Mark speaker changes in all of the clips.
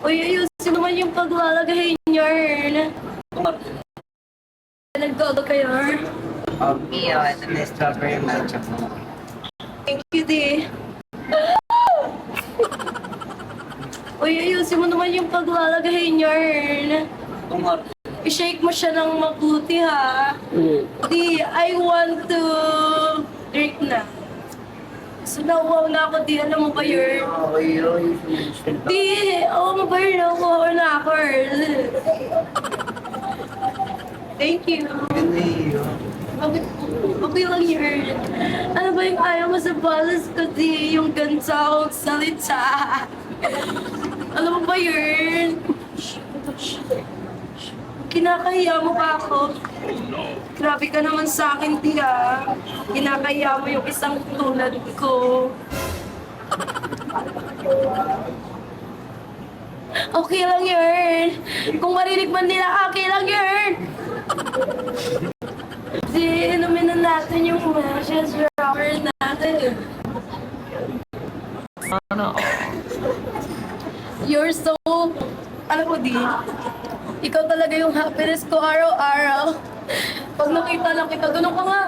Speaker 1: Uy, ayusin naman yung paglalagay niyan. Nagdodo kayo.
Speaker 2: Mio, ito na strawberry matcha mo.
Speaker 1: Thank you, di. Uy, ayusin mo naman yung paglalagay niyan. I-shake mo siya ng mabuti, ha? Di, I want to drink na. So, nauwaw na ako, di. Alam mo ba yun? Di, alam mo ba yun? Nauwaw na ako. Thank you. Okay lang yun. Ano ba yung ayaw mo sa balas ko, di? Yung gansa akong salita. Alam mo ba yun? Kinakahiya mo pa ako. Grabe ka naman sa akin, tiya. Kinakahiya mo yung isang tulad ko. Okay lang yun. Kung marinig man nila, okay lang yun. Di, inumin na natin yung Marcia's Rocker natin. You're so... Alam mo, di, ikaw talaga yung happiness ko araw-araw. Pag nakita lang kita, ganun ka nga.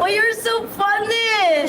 Speaker 1: Oh, you're so funny!